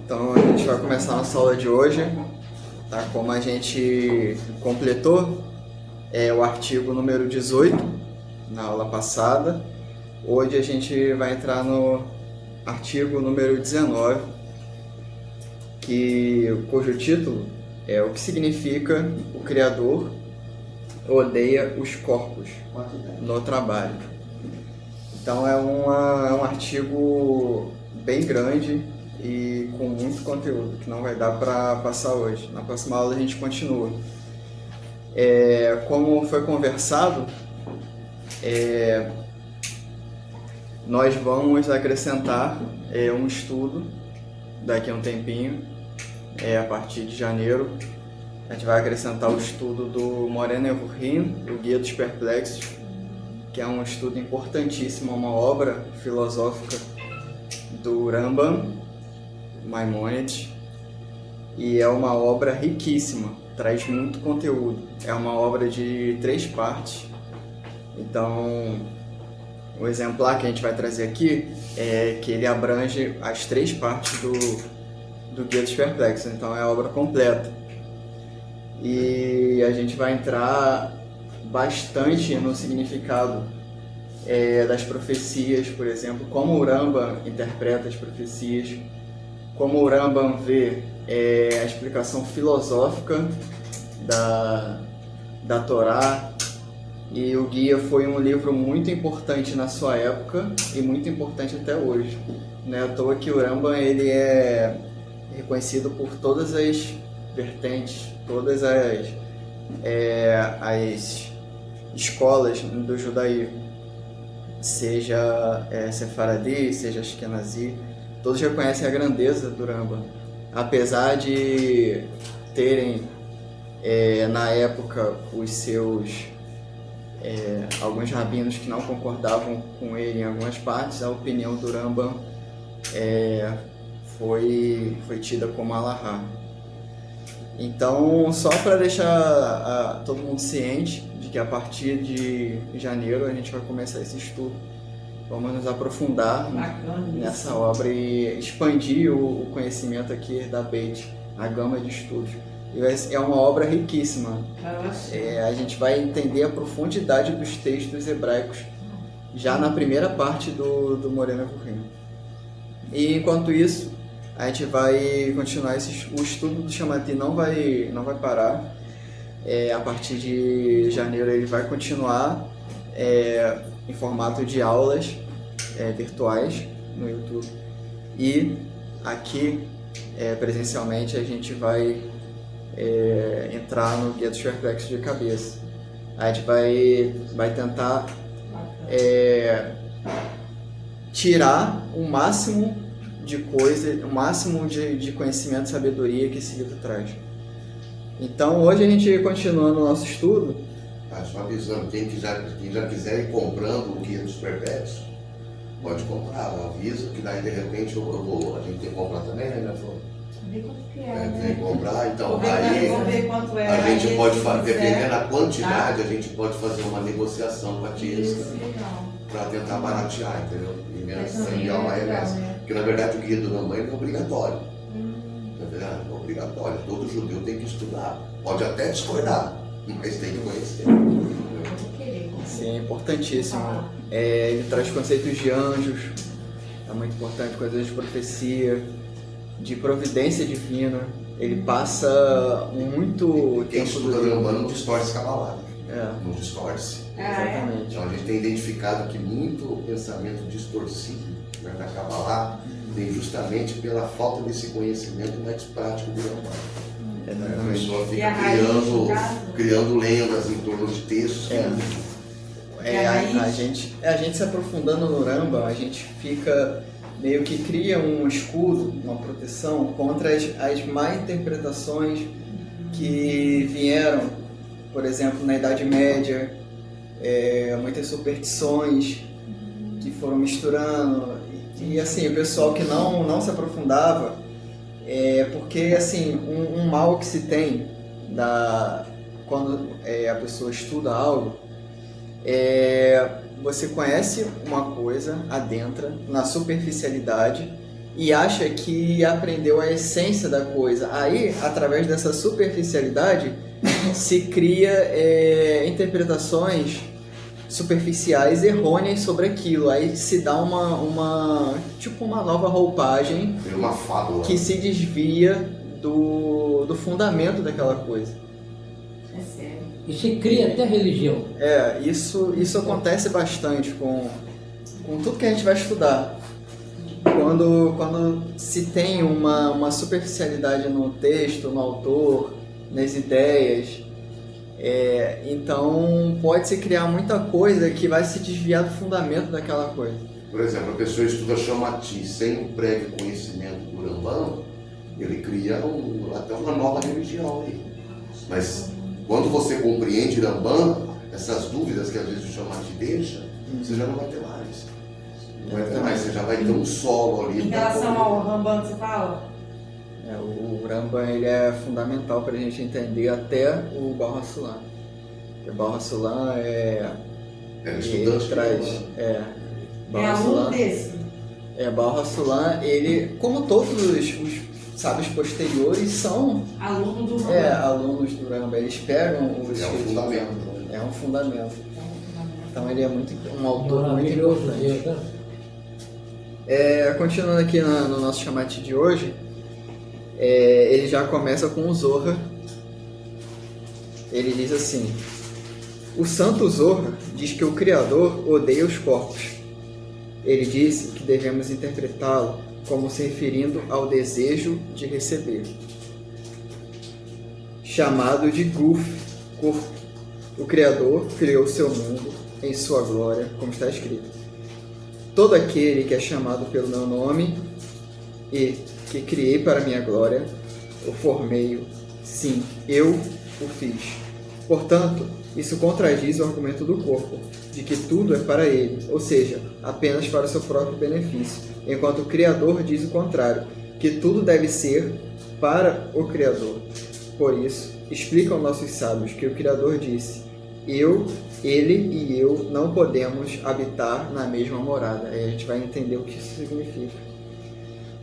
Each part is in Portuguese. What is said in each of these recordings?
Então a gente vai começar a nossa aula de hoje, tá? Como a gente completou o artigo número 18 na aula passada, hoje a gente vai entrar no artigo número 19, cujo título é o que significa o Criador odeia os corpos no trabalho. Então é um artigo bem grande e com muito conteúdo, que não vai dar para passar hoje. Na próxima aula a gente continua. Como foi conversado, nós vamos acrescentar um estudo daqui a um tempinho, a partir de janeiro. A gente vai acrescentar o estudo do Moreno Evorim, o Guia dos Perplexos, que é um estudo importantíssimo, uma obra filosófica do Rambam, Maimonides, e é uma obra riquíssima, traz muito conteúdo. É uma obra de 3 partes, então o exemplar que a gente vai trazer aqui é que ele abrange as 3 partes do Guia dos Perplexos, então é a obra completa. E a gente vai entrar bastante no significado das profecias, por exemplo, como o Rambam interpreta as profecias, como o Rambam vê a explicação filosófica da Torá. E o Guia foi um livro muito importante na sua época e muito importante até hoje. Não é à toa que o Rambam ele é reconhecido por todas as vertentes, todas as escolas do judaísmo, seja Sefaradi, seja Ashkenazi, todos reconhecem a grandeza do Rambam, apesar de terem na época os seus alguns rabinos que não concordavam com ele em algumas partes. A opinião do Rambam foi tida como alahá. Então, só para deixar todo mundo ciente de que a partir de janeiro a gente vai começar esse estudo. Vamos nos aprofundar nessa obra e expandir o conhecimento aqui da Beit, a gama de estudos. É uma obra riquíssima. A gente vai entender a profundidade dos textos hebraicos já na primeira parte do Moreno Evorim. E enquanto isso, a gente vai continuar o estudo do Shamati, não vai parar. A partir de janeiro ele vai continuar em formato de aulas virtuais no YouTube. E aqui, presencialmente, a gente vai entrar no Guia dos Perplexos de cabeça. A gente vai tentar tirar o máximo de coisa, o máximo de conhecimento e sabedoria que esse livro traz. Então hoje a gente continua no nosso estudo. Só avisando, quem já quiser ir comprando o Guia dos Perplexos, pode comprar, avisa que daí de repente a gente tem que comprar também, né, minha flor? Ver quanto que Tem que comprar, então vou ver quanto é. A gente pode fazer, dependendo da quantidade, a gente pode fazer uma negociação com a Tiesca para tentar baratear, entendeu? E menos porque na verdade o Guia do Rambam é obrigatório. É obrigatório, todo judeu tem que estudar. Pode até discordar, mas tem que conhecer. Sim, é importantíssimo. Ele traz conceitos de anjos, é muito importante, coisas de profecia, de providência divina. Ele passa muito Quem tempo estuda o Rambam não distorce Kabbalah. Não distorce. Exatamente. Então a gente tem identificado que muito pensamento distorcido na Kabbalah vem justamente pela falta desse conhecimento mais prático do Rambam. A pessoa fica criando lendas em torno de textos. A gente se aprofundando no Rambam, a gente fica meio que cria um escudo, uma proteção contra as má interpretações que vieram, por exemplo, na Idade Média, muitas superstições que foram misturando. E assim, o pessoal que não se aprofundava, porque assim, um mal que se tem quando a pessoa estuda algo, você conhece uma coisa, adentra na superficialidade e acha que aprendeu a essência da coisa. Aí, através dessa superficialidade, se cria interpretações superficiais errôneas sobre aquilo. Aí se dá uma nova roupagem uma fábula que se desvia do fundamento daquela coisa. É sério. E se cria até religião. Isso acontece bastante com tudo que a gente vai estudar. Quando se tem uma superficialidade no texto, no autor, nas ideias, então pode-se criar muita coisa que vai se desviar do fundamento daquela coisa. Por exemplo, a pessoa estuda Shamati sem um prévio conhecimento do Rambam, ele cria até uma nova religião aí. Mas quando você compreende Rambam, essas dúvidas que às vezes o Shamati deixa, você já não vai ter mais. Não vai ter mais, você já vai ter um solo ali. Em relação ao Rambam que você fala? O Rambam ele é fundamental para a gente entender até o Baal HaSulam. O Baal HaSulam estudante traz. Aluno desse? Baal HaSulam, ele, como todos os sábios posteriores, são aluno do Rambam. Alunos do Rambam. Eles pegam os É um fundamento. É um fundamento. Então ele é um autor muito importante. Continuando aqui no nosso chamate de hoje, ele já começa com o Zohar. Ele diz assim: o santo Zohar diz que o Criador odeia os corpos. Ele disse que devemos interpretá-lo como se referindo ao desejo de receber, chamado de Guf, corpo. O Criador criou seu mundo em sua glória, como está escrito: todo aquele que é chamado pelo meu nome e que criei para minha glória, o formei, sim, eu o fiz. Portanto, isso contradiz o argumento do corpo, de que tudo é para ele, ou seja, apenas para o seu próprio benefício, enquanto o Criador diz o contrário, que tudo deve ser para o Criador. Por isso, explicam nossos sábios que o Criador disse: ele e eu não podemos habitar na mesma morada. Aí a gente vai entender o que isso significa.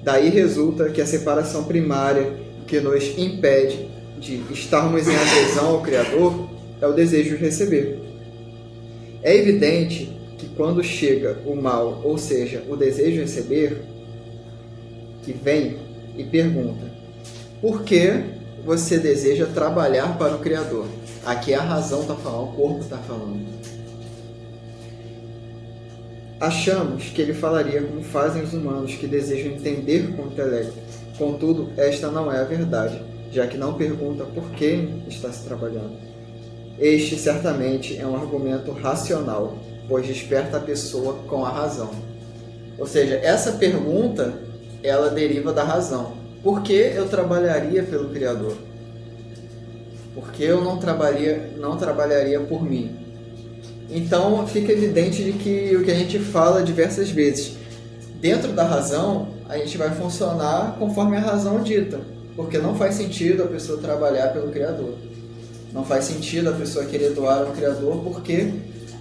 Daí resulta que a separação primária que nos impede de estarmos em adesão ao Criador é o desejo de receber. É evidente que quando chega o mal, ou seja, o desejo de receber, que vem e pergunta: por que você deseja trabalhar para o Criador? Aqui a razão está falando, o corpo está falando. Achamos que ele falaria como fazem os humanos que desejam entender com o intelecto. Contudo, esta não é a verdade, já que não pergunta por quem está se trabalhando. Este certamente é um argumento racional, pois desperta a pessoa com a razão. Ou seja, essa pergunta, ela deriva da razão. Por que eu trabalharia pelo Criador? Por que eu não trabalharia por mim? Então fica evidente de que o que a gente fala diversas vezes, dentro da razão, a gente vai funcionar conforme a razão dita, porque não faz sentido a pessoa trabalhar pelo Criador. Não faz sentido a pessoa querer doar ao Criador, porque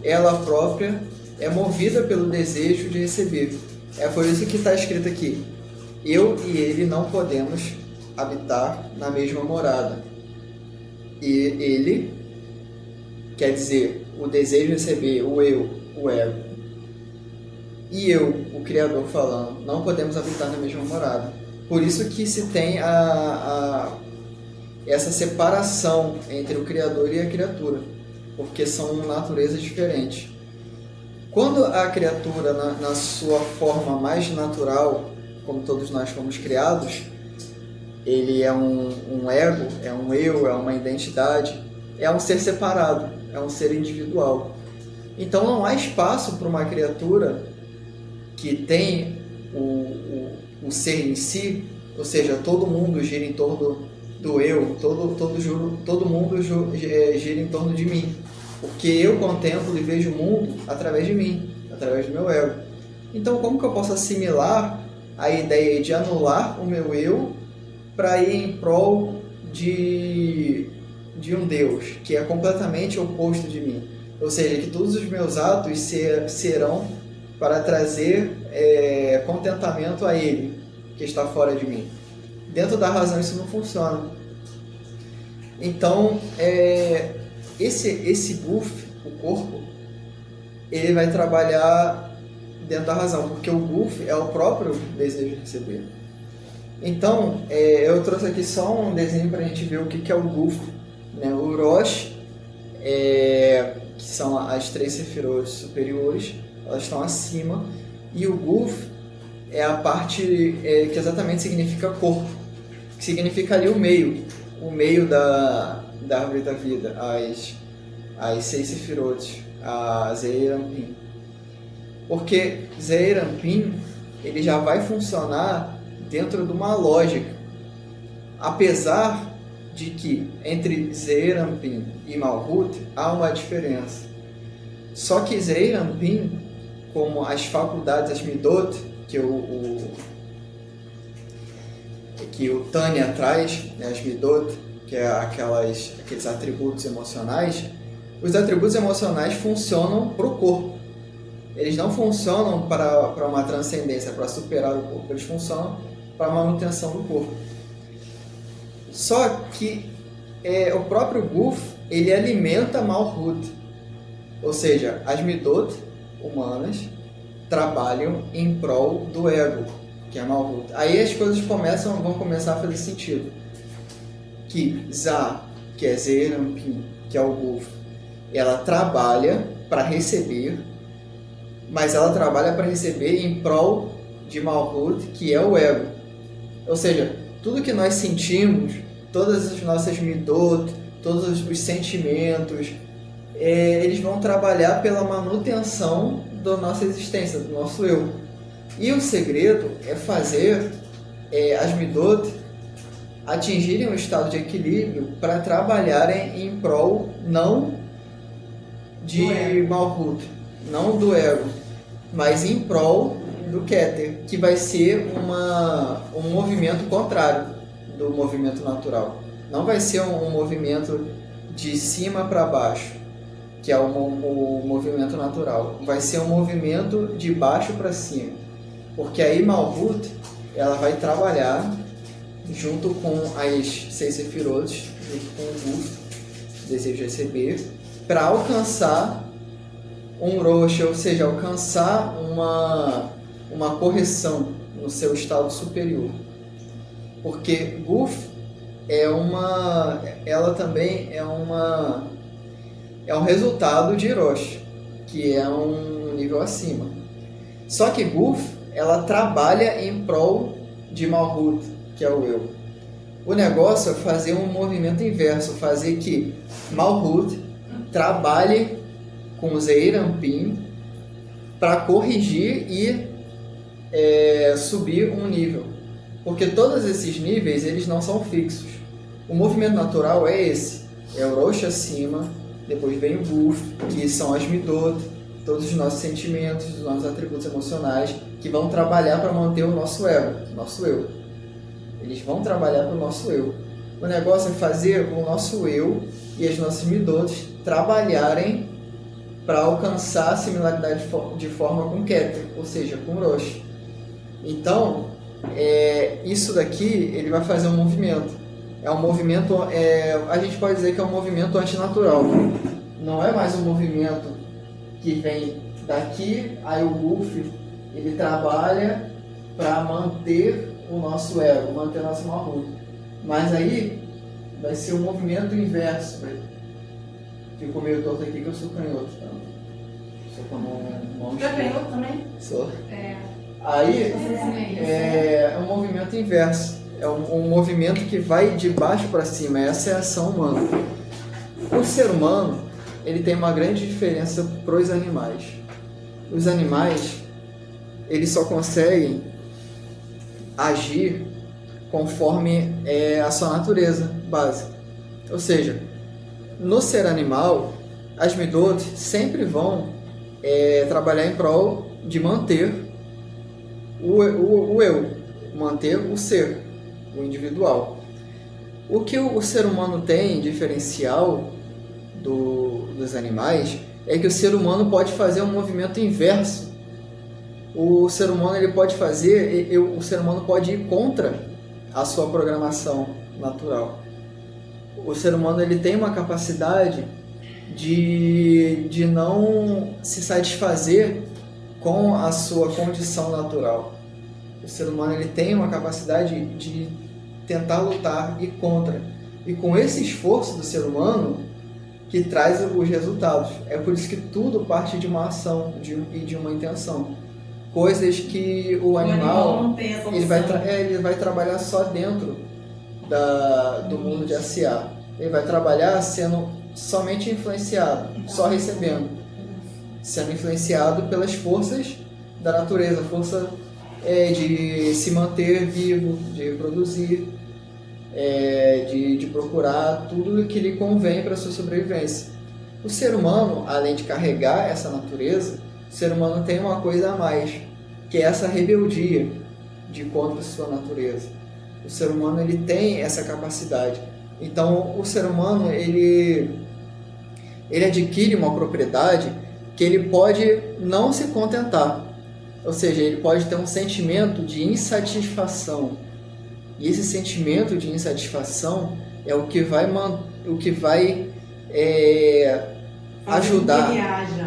ela própria é movida pelo desejo de receber. É por isso que está escrito aqui: eu e ele não podemos habitar na mesma morada. E ele quer dizer o desejo de receber, o eu, o ego. E eu, o Criador, falando, não podemos habitar na mesma morada. Por isso que se tem essa separação entre o Criador e a criatura, porque são naturezas diferentes. Quando a criatura, na sua forma mais natural, como todos nós fomos criados, ele é um ego, é um eu, é uma identidade, é um ser separado, é um ser individual. Então não há espaço para uma criatura que tem o ser em si, ou seja, todo mundo gira em torno do eu, todo mundo gira em torno de mim, porque eu contemplo e vejo o mundo através de mim, através do meu ego. Então como que eu posso assimilar a ideia de anular o meu eu para ir em prol de um Deus que é completamente oposto de mim? Ou seja, que todos os meus atos serão para trazer contentamento a Ele, que está fora de mim. Dentro da razão isso não funciona. Então, esse buff, o corpo, ele vai trabalhar dentro da razão, porque o buff é o próprio desejo de receber. Então, eu trouxe aqui só um desenho para a gente ver o que é o buff, né? O Rosh, que são as 3 sefirot superiores, elas estão acima, e o Guf é a parte que exatamente significa corpo, que significa ali o meio da árvore da vida, as 6 sefirot, a Zeir Anpin. Porque Zeir Anpin, ele já vai funcionar dentro de uma lógica, apesar de que entre Zeir Anpin e Malhut há uma diferença. Só que Zeir Anpin, como as faculdades, as Midot, que o Tânia traz, né, as Midot, que é aqueles atributos emocionais, os atributos emocionais funcionam para o corpo. Eles não funcionam para uma transcendência, para superar o corpo, eles funcionam para a manutenção do corpo. Só que o próprio Guf, ele alimenta Malhut, ou seja, as Midot humanas trabalham em prol do ego, que é Malhut. Aí as coisas vão começar a fazer sentido. Que Zá, que é Zeir Anpin, que é o Guf, ela trabalha para receber, mas ela trabalha para receber em prol de Malhut, que é o ego. Ou seja, tudo que nós sentimos, todas as nossas Midot, todos os sentimentos, eles vão trabalhar pela manutenção da nossa existência, do nosso eu. E o segredo é fazer as Midot atingirem um estado de equilíbrio para trabalharem em prol não de Malhut, não do ego, mas em prol do Keter, que vai ser um movimento contrário do movimento natural. Não vai ser um movimento de cima para baixo, que é o movimento natural. Vai ser um movimento de baixo para cima. Porque aí Malhut, ela vai trabalhar junto com as 6 sefirot, junto com o Guf, desejo de receber, para alcançar um Rosh, ou seja, alcançar uma correção no seu estado superior. Porque Guf ela também é um resultado de Rosh, que é um nível acima. Só que Guf, ela trabalha em prol de Malhut, que é o eu. O negócio é fazer um movimento inverso, fazer que Malhut trabalhe com Zeir Anpin para corrigir e subir um nível. Porque todos esses níveis, eles não são fixos. O movimento natural é esse. É o Rosh acima, depois vem o Guf, que são as Midot, todos os nossos sentimentos, os nossos atributos emocionais, que vão trabalhar para manter o nosso ego, o nosso eu. Eles vão trabalhar para o nosso eu. O negócio é fazer o nosso eu e as nossas Midot trabalharem para alcançar a similaridade de forma com Keter, ou seja, com Rosh. Então, isso daqui, ele vai fazer um movimento. É um movimento, a gente pode dizer que é um movimento antinatural. Não é mais um movimento que vem daqui, aí o Guf, ele trabalha para manter o nosso ego, manter o nosso Malhut. Mas aí vai ser um movimento inverso. Ficou meio torto aqui que eu sou canhoto. Então, sou com a mão Já canhoto também? Sou. Aí é um movimento inverso. É um movimento que vai de baixo para cima. Essa é a ação humana. O ser humano, ele tem uma grande diferença para os animais. Os animais, eles só conseguem agir conforme a sua natureza básica. Ou seja, no ser animal, as Midot sempre vão trabalhar em prol de manter o eu, manter o ser, o individual. O que o ser humano tem diferencial dos animais é que o ser humano pode fazer um movimento inverso o ser humano ele pode fazer, o ser humano pode ir contra a sua programação natural. O ser humano ele tem uma capacidade de não se satisfazer com a sua condição natural. O ser humano ele tem uma capacidade de tentar lutar e contra. E com esse esforço do ser humano que traz os resultados. É por isso que tudo parte de uma ação e de uma intenção. Coisas que o animal não tem essa ele vai trabalhar só dentro do mundo de SA. Ele vai trabalhar sendo somente influenciado, só recebendo, sendo influenciado pelas forças da natureza, força de se manter vivo, de reproduzir, de procurar tudo o que lhe convém para a sua sobrevivência. O ser humano, além de carregar essa natureza, o ser humano tem uma coisa a mais, que é essa rebeldia de contra a sua natureza. O ser humano ele tem essa capacidade. Então, o ser humano ele adquire uma propriedade que ele pode não se contentar. Ou seja, ele pode ter um sentimento de insatisfação. E esse sentimento de insatisfação é o que vai ajudar,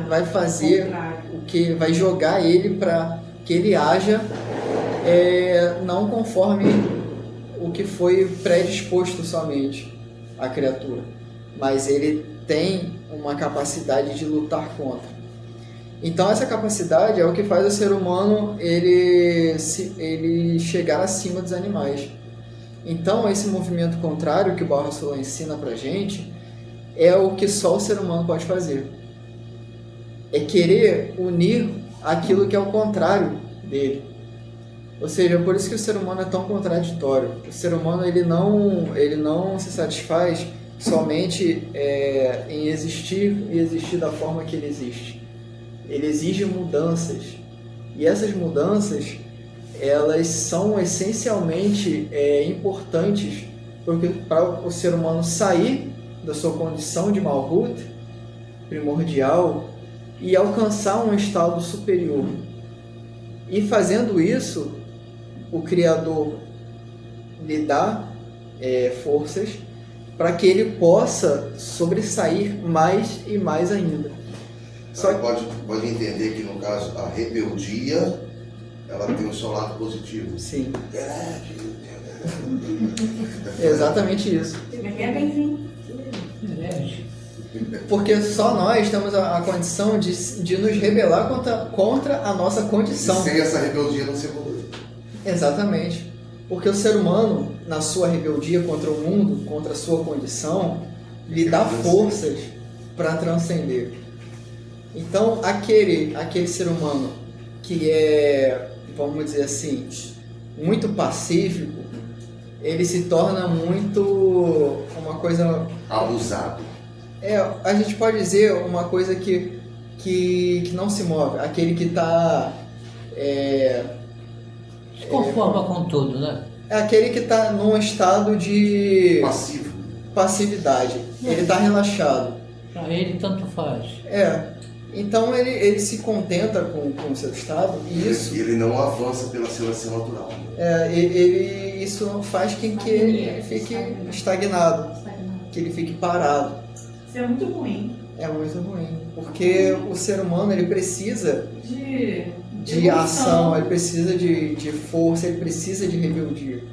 vai fazer o que vai jogar ele para que ele haja não conforme o que foi predisposto somente à criatura, mas ele tem uma capacidade de lutar contra. Então essa capacidade é o que faz o ser humano ele chegar acima dos animais. Então esse movimento contrário que o Barra Solar ensina pra gente é o que só o ser humano pode fazer. É querer unir aquilo que é o contrário dele. Ou seja, por isso que o ser humano é tão contraditório. O ser humano ele não se satisfaz somente em existir e existir da forma que ele existe. Ele exige mudanças. E essas mudanças, elas são essencialmente importantes para o ser humano sair da sua condição de Malhut, primordial, e alcançar um estado superior. E fazendo isso, o Criador lhe dá forças para que ele possa sobressair mais e mais ainda. Só pode entender que, no caso, a rebeldia, ela tem o seu lado positivo. Sim. É exatamente isso. Porque só nós temos a condição de nos rebelar contra a nossa condição. E sem essa rebeldia não se evolui. Exatamente. Porque o ser humano, na sua rebeldia contra o mundo, contra a sua condição, lhe dá forças para transcender. Então, aquele ser humano que é, vamos dizer assim, muito pacífico, ele se torna muito uma coisa... abusado. A gente pode dizer uma coisa que não se move. Aquele que está... se conforma com tudo, né? É aquele que está num estado de... passividade. Ele está relaxado. Para ele, tanto faz. Então ele se contenta com o seu estado e isso... Ele não avança pela seleção natural. Isso faz com que ele fique estagnado, que ele fique parado. Isso é muito ruim. É muito ruim, porque o ser humano ele precisa de ação, ele precisa de força, ele precisa de rebeldia.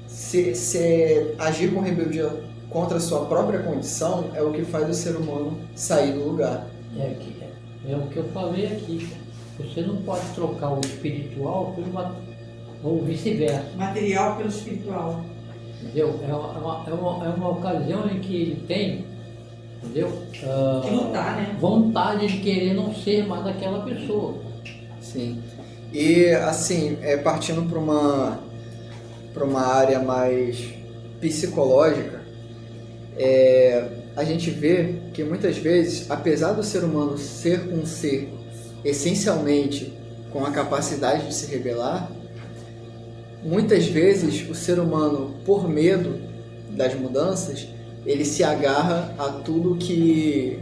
Se agir com rebeldia contra a sua própria condição é o que faz o ser humano sair do lugar. É o que eu falei aqui. Você não pode trocar o espiritual ou vice-versa. Material pelo espiritual. Entendeu? É uma ocasião em que ele tem, entendeu? De lutar, né? Vontade de querer não ser mais daquela pessoa. Sim. E assim, partindo para uma área mais psicológica, a gente vê que muitas vezes, apesar do ser humano ser um ser essencialmente com a capacidade de se rebelar, muitas vezes o ser humano, por medo das mudanças, ele se agarra a tudo que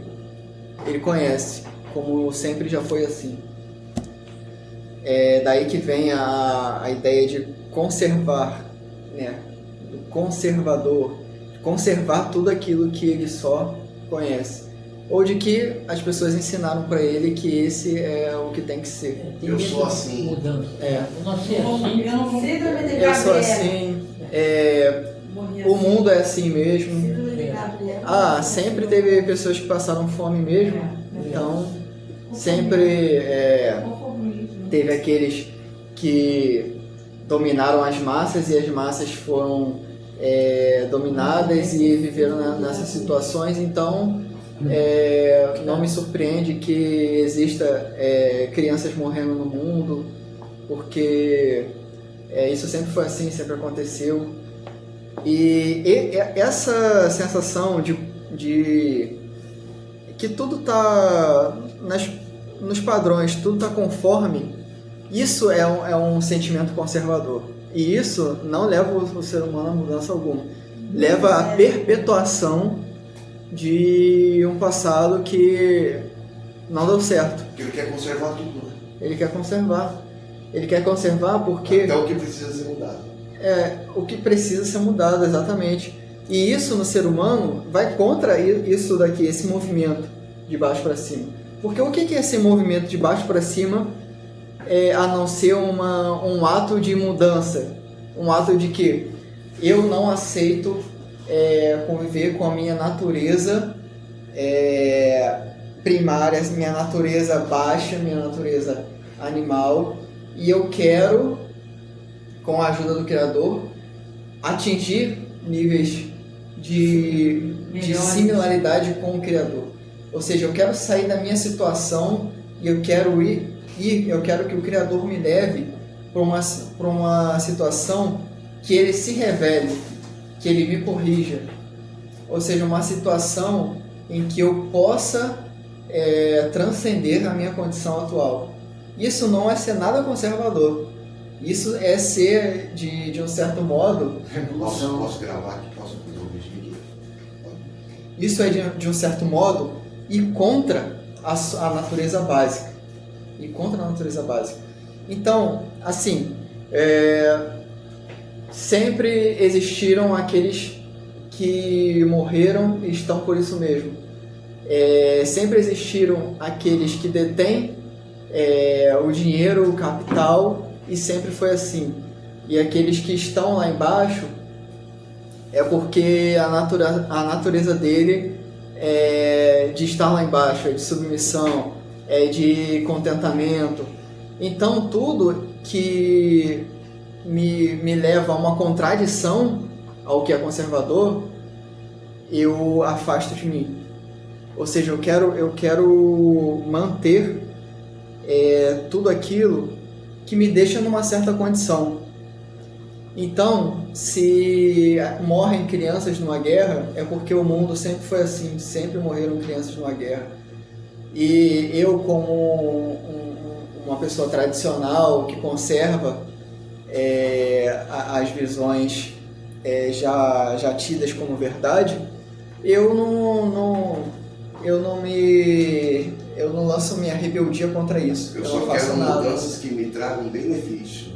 ele conhece, como sempre já foi assim. É daí que vem a ideia de conservar, né? Do conservador, conservar tudo aquilo que ele só conhece. Ou de que as pessoas ensinaram para ele que esse é o que tem que ser. Eu sou assim. Mudança. É. Eu nasci assim. Síndrome de Eu sou Gabriela. assim, Morri o assim. mundo é assim mesmo. Síndrome de Gabriela. Sempre teve pessoas que passaram fome mesmo, então sempre Conformismo. teve aqueles que dominaram as massas e as massas foram dominadas e viveram nessas situações, então não me surpreende que exista crianças morrendo no mundo, porque isso sempre foi assim, sempre aconteceu. E essa sensação de que tudo está nos padrões, tudo está conforme, isso é um sentimento conservador. E isso não leva o ser humano a mudança alguma. Leva à perpetuação de um passado que não deu certo. Porque ele quer conservar tudo, né? Ele quer conservar. Ele quer conservar porque... Até o que precisa ser mudado. o que precisa ser mudado, exatamente. E isso no ser humano vai contra isso daqui, esse movimento de baixo para cima. Porque o que é esse movimento de baixo para cima a não ser um ato de mudança? Um ato de que eu não aceito conviver com a minha natureza primária, minha natureza baixa, minha natureza animal, e eu quero, com a ajuda do Criador, atingir níveis de similaridade com o Criador. Ou seja, eu quero sair da minha situação e eu quero eu quero que o Criador me leve para uma situação que Ele se revele, que Ele me corrija. Ou seja, uma situação em que eu possa transcender a minha condição atual. Isso não é ser nada conservador. Isso é ser, de um certo modo... Posso gravar aqui? Posso fazer um vídeo aqui? Isso é, de um certo modo, ir contra a natureza básica. Ir contra a natureza básica. Então, assim, sempre existiram aqueles que morreram e estão por isso mesmo. Sempre existiram aqueles que detêm o dinheiro, o capital, e sempre foi assim. E aqueles que estão lá embaixo é porque a natureza dele de estar lá embaixo, é de submissão, é de contentamento. Então tudo que me leva a uma contradição ao que é conservador, eu afasto de mim. Ou seja, eu quero manter tudo aquilo que me deixa numa certa condição. Então, se morrem crianças numa guerra, é porque o mundo sempre foi assim, sempre morreram crianças numa guerra. E eu, como uma pessoa tradicional que conserva as visões já tidas como verdade, eu não lanço minha rebeldia contra isso. Eu não só faço quero nada. mudanças que me tragam benefício.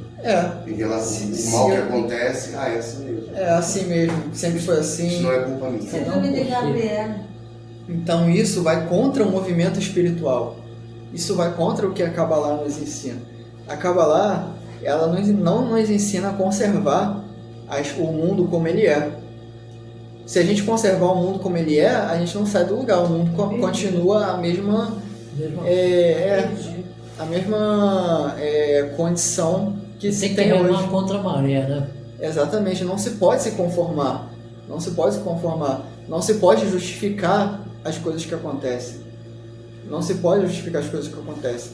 Em relação Se ao mal que eu- acontece, é assim mesmo. É assim mesmo, sempre foi assim. Isso não é culpa minha. Síndrome de Gabriela. Então isso vai contra o movimento espiritual. Isso vai contra o que a Kabbalah nos ensina. A Kabbalah, ela não nos ensina a conservar o mundo como ele é. Se a gente conservar o mundo como ele é, a gente não sai do lugar. O mundo continua a mesma condição que se Tem que tem remar hoje. contra a maré, né? Exatamente, não se pode se conformar. Não se pode se conformar. Não se pode justificar as coisas que acontecem. Não se pode justificar as coisas que acontecem.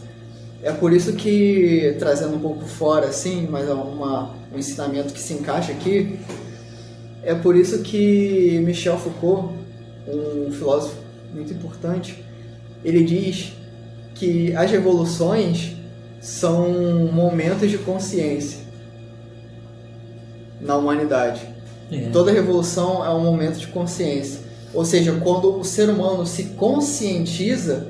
É por isso que, trazendo um pouco fora, assim, mas um ensinamento que se encaixa aqui, é por isso que Michel Foucault, um filósofo muito importante, ele diz que as revoluções são momentos de consciência na humanidade. Toda revolução é um momento de consciência. Ou seja, quando o ser humano se conscientiza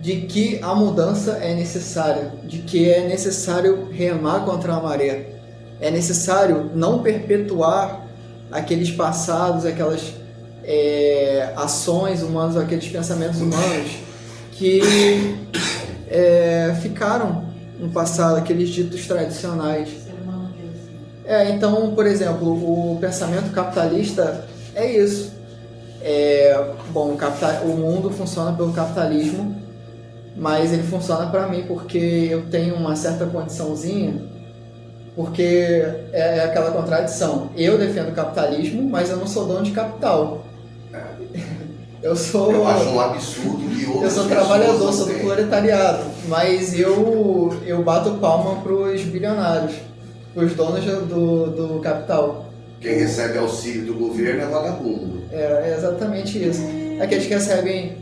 de que a mudança é necessária, de que é necessário remar contra a maré, é necessário não perpetuar aqueles passados, aquelas ações humanas, aqueles pensamentos humanos que ficaram no passado, aqueles ditos tradicionais. Então, por exemplo, o pensamento capitalista é isso. O mundo funciona pelo capitalismo, mas ele funciona para mim porque eu tenho uma certa condiçãozinha, porque é aquela contradição. Eu defendo o capitalismo, mas eu não sou dono de capital. Eu acho um absurdo que outras eu sou trabalhador, sou do proletariado, mas eu bato palma para os bilionários, para os donos do capital. Quem recebe auxílio do governo é vagabundo. É exatamente isso. Aqueles que recebem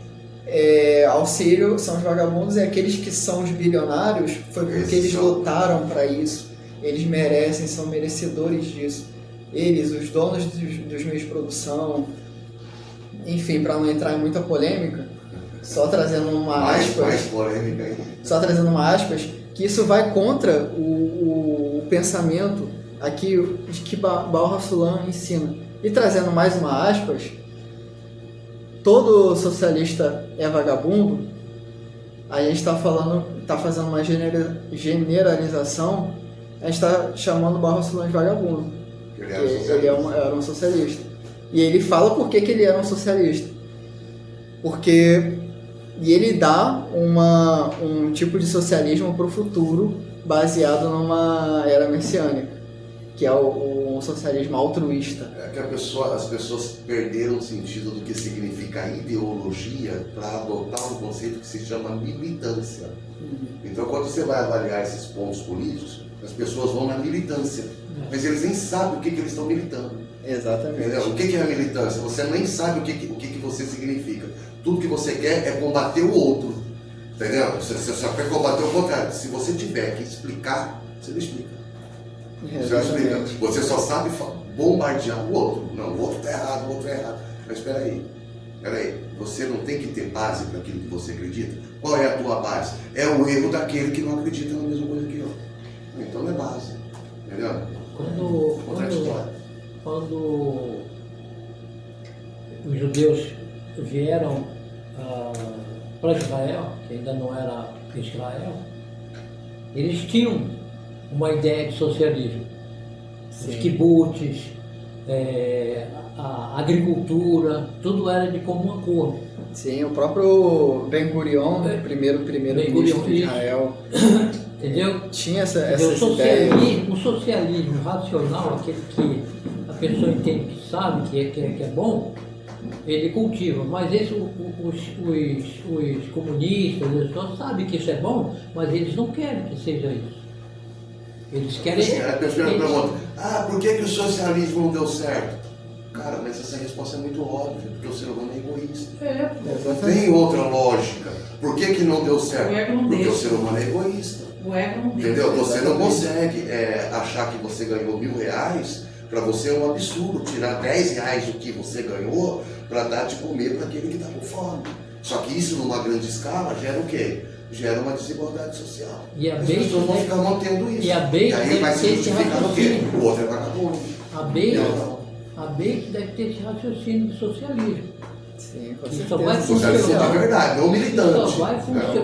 auxílio são os vagabundos, e aqueles que são os bilionários foi porque eles lutaram para isso. Eles merecem, são merecedores disso. Eles, os donos dos meios de produção, enfim, para não entrar em muita polêmica, só trazendo uma aspas, mais polêmica aí. Só trazendo uma aspas, que isso vai contra o pensamento aqui de que Baal HaSulam ensina. E trazendo mais uma aspas, todo socialista é vagabundo. A gente está fazendo uma generalização, a gente está chamando Baal HaSulam de vagabundo. Ele era um socialista. E ele fala por que ele era um socialista. E ele dá um tipo de socialismo para o futuro baseado numa era messiânica, que é um socialismo altruísta. Que as pessoas perderam o sentido do que significa ideologia para adotar um conceito que se chama militância. Então, quando você vai avaliar esses pontos políticos, as pessoas vão na militância, mas eles nem sabem o que eles estão militando. Exatamente. Entendeu? O que é a militância? Você nem sabe o que você significa. Tudo que você quer é combater o outro. Entendeu? Você só quer combater o contrário. Se você tiver que explicar, você não explica. Você não explica. Você só sabe bombardear o outro. Não, o outro está errado, o outro é errado. Mas espera aí. Você não tem que ter base para aquilo que você acredita? Qual é a tua base? É o erro daquele que não acredita na mesma coisa que eu. Então não é base. Entendeu? Quando os judeus vieram para Israel, que ainda não era Israel, eles tinham uma ideia de socialismo. Sim. Os kibbutz, a agricultura, tudo era de comum acordo. Sim, o próprio Ben-Gurion, primeiro-ministro de Israel, entendeu? Tinha essa ideia. O socialismo racional, aquele que a pessoa entende que sabe que é bom, ele cultiva. Mas os comunistas, eles só sabem que isso é bom, mas eles não querem que seja isso. Eles querem... A pessoa pergunta, por que o socialismo não deu certo? Cara, mas essa resposta é muito óbvia, porque o ser humano é egoísta. Não tem outra lógica. Por que não deu certo? Porque o ser humano é egoísta. Entendeu? Você não consegue achar que você ganhou R$1.000, para você é um absurdo tirar R$10 do que você ganhou para dar de comer para aquele que está com fome. Só que isso numa grande escala gera o quê? Gera uma desigualdade social. As pessoas vão ficar mantendo isso. E aí vai se justificar o quê? O outro é vagabundo. A BEI deve ter esse raciocínio do socialismo. Sim, com certeza. Só vai funcionar. De verdade, não militante.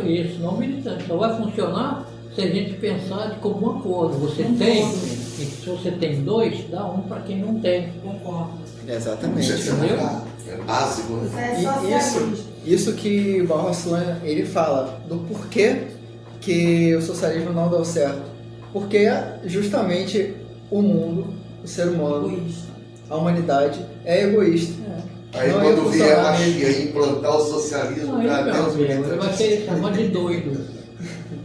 Isso, não militante. Só vai funcionar se a gente pensar de comum acordo. Você tem, e se você tem dois, dá um para quem não tem. Concordo. Exatamente. É básico, né? E isso que o Baal HaSulam, ele fala do porquê que o socialismo não deu certo. Porque justamente o mundo, o ser humano, a humanidade é egoísta. Aí não quando vier a Machia implantar o socialismo, ele vai ser chamado de doido.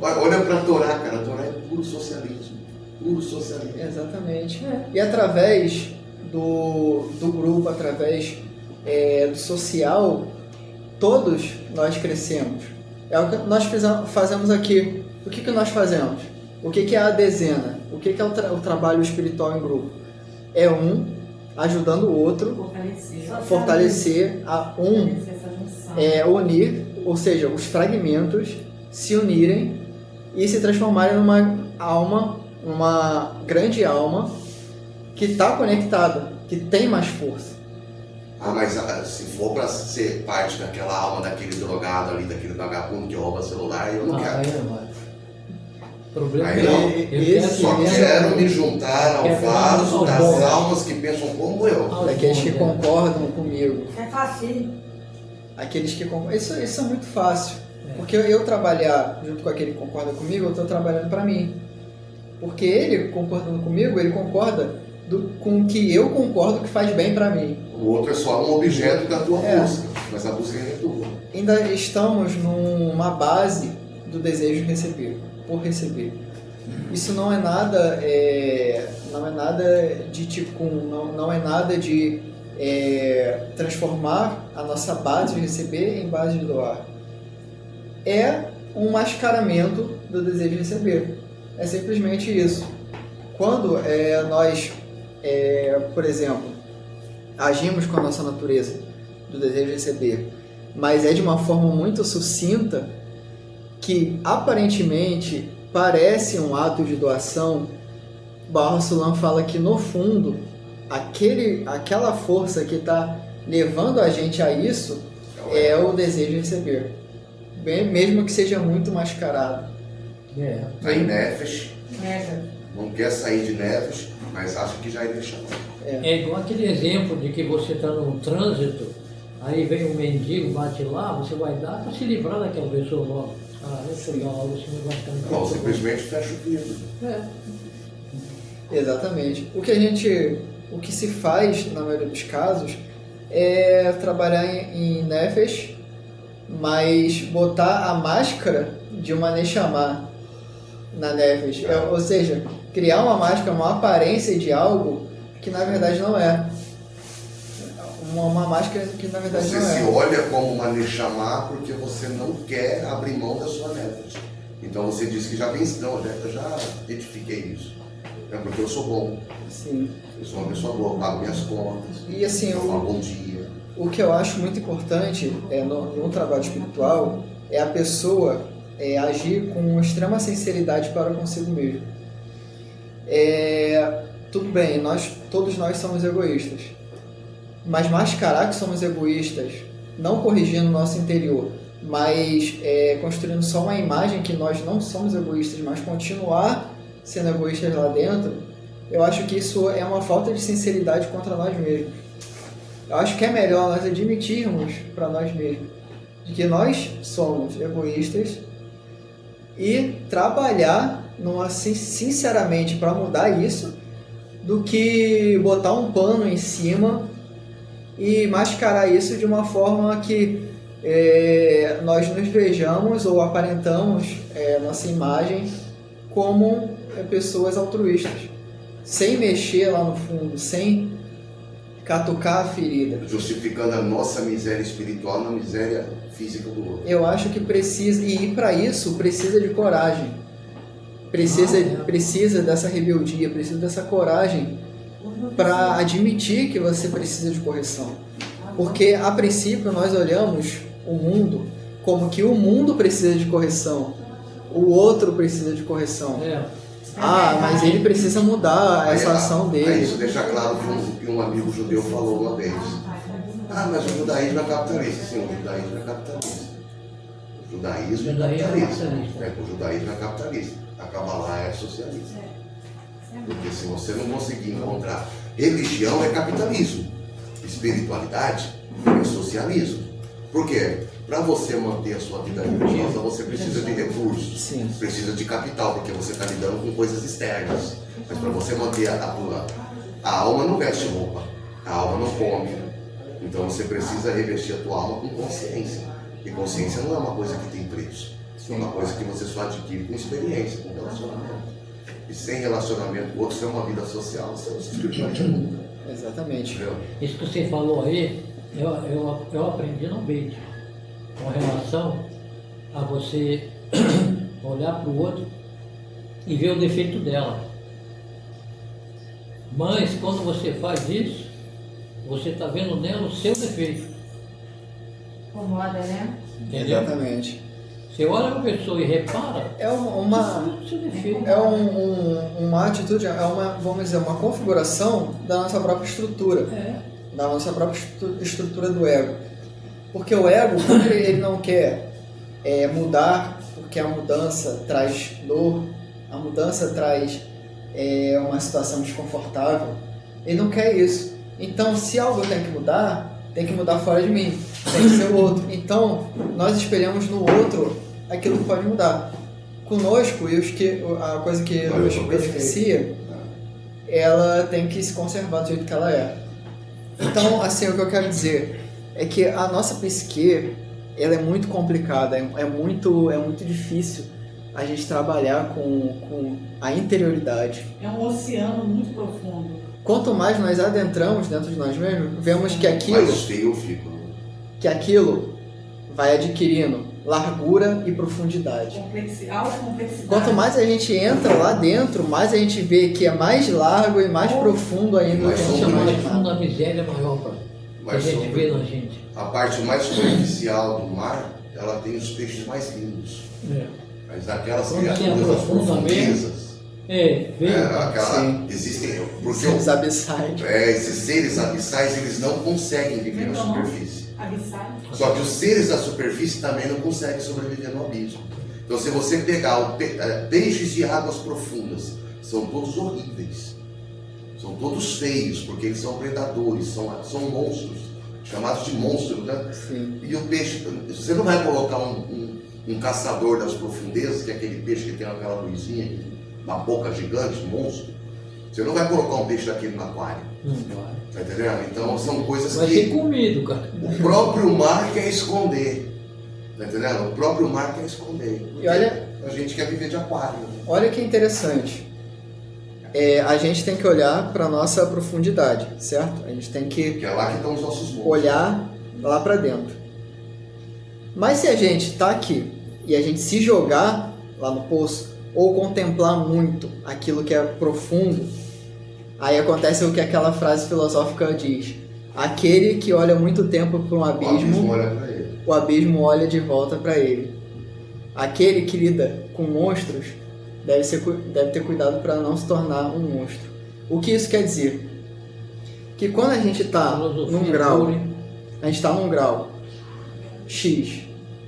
Olha para a Torá, cara. A Torá é puro socialismo. Puro socialismo. Exatamente. E através do grupo, através do social, todos nós crescemos. É o que nós fazemos aqui. O que nós fazemos? O que é a dezena? O que é o trabalho espiritual em grupo? É um ajudando o outro, fortalecer unir ou seja, os fragmentos se unirem e se transformarem numa alma, uma grande alma que está conectada, que tem mais força. Mas se for pra ser parte daquela alma, daquele drogado ali, daquele vagabundo que rouba celular, eu não quero. Aí não vai. O problema Aí é não. eu Só quero me juntar ao vaso das almas que pensam como eu. Daqueles que concordam comigo. É fácil. Aqueles que concordam. Isso é muito fácil. Porque eu trabalhar junto com aquele que concorda comigo, eu estou trabalhando para mim. Porque ele concordando comigo, ele concorda com o que eu concordo que faz bem para mim. O outro é só um objeto da tua busca, mas a busca é tua. Ainda estamos numa base do desejo de receber, por receber. Isso não é nada, de tipo, não é nada de transformar a nossa base de receber em base de doar. É um mascaramento do desejo de receber. É simplesmente isso. Quando nós, por exemplo, agimos com a nossa natureza do desejo de receber, mas é de uma forma muito sucinta, que aparentemente parece um ato de doação, Baha 'Ullah Sulam fala que no fundo, aquela força que está levando a gente a isso é o desejo de receber. Mesmo que seja muito mascarado. Tá em Nefesh, não quer sair de Nefesh, mas acha que já é deixado. É igual aquele exemplo de que você está no trânsito, aí vem um mendigo, bate lá, você vai dar para se livrar daquela pessoa logo. Deixa eu dar algo assim, vai ficar Ou simplesmente fecha o vidro. Exatamente. O que se faz, na maioria dos casos, é trabalhar em Nefesh, mas botar a máscara de uma Neshama na Nefesh. Ou seja, criar uma máscara, uma aparência de algo que na verdade não é. Uma máscara que na verdade você não é. Você se olha como uma Neshama porque você não quer abrir mão da sua Nefesh. Então você diz que já venceu, eu já identifiquei isso. É porque eu sou bom. Sim. Eu sou uma pessoa boa, eu pago minhas contas. E assim, eu falo bom dia. O que eu acho muito importante no trabalho espiritual é a pessoa agir com extrema sinceridade para consigo mesmo. Tudo bem, todos nós somos egoístas, mas mascarar que somos egoístas, não corrigindo o nosso interior, mas construindo só uma imagem que nós não somos egoístas, mas continuar sendo egoístas lá dentro, eu acho que isso é uma falta de sinceridade contra nós mesmos. Eu acho que é melhor nós admitirmos para nós mesmos de que nós somos egoístas e trabalhar sinceramente para mudar isso, do que botar um pano em cima e mascarar isso de uma forma que nós nos vejamos ou aparentamos nossa imagem como pessoas altruístas, sem mexer lá no fundo, sem catucar a ferida. Justificando a nossa miséria espiritual na miséria física do outro. Eu acho que precisa, e para isso precisa de coragem. Precisa dessa rebeldia, precisa dessa coragem para admitir que você precisa de correção. Porque a princípio nós olhamos o mundo como que o mundo precisa de correção, o outro precisa de correção. Mas ele precisa mudar essa ação dele. Isso deixa claro que um amigo judeu falou uma vez. Mas o judaísmo é capitalista. Sim, o judaísmo é capitalista. O judaísmo é capitalista. O judaísmo é capitalista. A Kabbalah é socialista. Porque se você não conseguir encontrar... Religião é capitalismo. Espiritualidade é socialismo. Por quê? Para você manter a sua vida religiosa, você precisa de recursos, Sim. Precisa de capital, porque você está lidando com coisas externas. Mas para você manter a alma não veste roupa, a alma não come. Então você precisa revestir a tua alma com consciência. E consciência não é uma coisa que tem preço. É uma coisa que você só adquire com experiência, com relacionamento. E sem relacionamento, o outro é uma vida social, você espiritualmente nunca. Exatamente. Entendeu? Isso que você falou aí, eu aprendi no Beit, com relação a você olhar para o outro e ver o defeito dela. Mas quando você faz isso, você está vendo nela o seu defeito. Incomoda, né? Entendeu? Exatamente. Você olha uma pessoa e repara, É uma isso é defeito. uma atitude, vamos dizer, uma configuração da nossa própria estrutura, da nossa própria estrutura do ego. Porque o ego, quando ele não quer mudar, porque a mudança traz dor, a mudança traz uma situação desconfortável, ele não quer isso. Então, se algo tem que mudar fora de mim, tem que ser o outro. Então, nós espelhamos no outro aquilo que pode mudar. Conosco, a coisa que nos beneficia, ela tem que se conservar do jeito que ela é. Então, assim, o que eu quero dizer é que a nossa psique, ela é muito complicada, é muito difícil a gente trabalhar com a interioridade. É um oceano muito profundo. Quanto mais nós adentramos dentro de nós mesmos, vemos que Mais feio fica. que aquilo vai adquirindo largura e profundidade. Alta complexidade. Quanto mais a gente entra lá dentro, mais a gente vê que é mais largo e mais profundo ainda do que a gente Isso é mais imaginava. fundo, a miséria é maior para a gente ver na gente. A parte mais superficial do mar, ela tem os peixes mais lindos. Mas aquelas Quando criaturas se das aprofunda profundezas, Sim. existem, porque Os abissais. esses seres abissais, eles não conseguem viver na superfície. Abissal. Só que os seres da superfície também não conseguem sobreviver no abismo. Então, se você pegar peixes de águas profundas, são todos horríveis, são todos feios, porque eles são predadores, são monstros, chamados de monstros, né? Sim. E o peixe, você não vai colocar um caçador das profundezas, que é aquele peixe que tem aquela luzinha, uma boca gigante, monstro. Você não vai colocar um peixe daquele no aquário. Não vai. Tá entendendo? Então são coisas Vai que ser comido, cara. o próprio mar quer esconder. Tá entendendo? O próprio mar quer esconder. E olha, A gente quer viver de aquário. olha que interessante. A gente tem que olhar para nossa profundidade, certo? A gente tem que Que é lá que estão os nossos monstros. olhar lá para dentro. Mas se a gente tá aqui e a gente se jogar lá no poço ou contemplar muito aquilo que é profundo, aí acontece o que aquela frase filosófica diz: aquele que olha muito tempo para um O abismo abismo, olha pra ele. o abismo olha de volta para ele. Aquele que lida com monstros deve ter cuidado para não se tornar um monstro. O que isso quer dizer? Que quando a gente está num grau, a gente está num grau X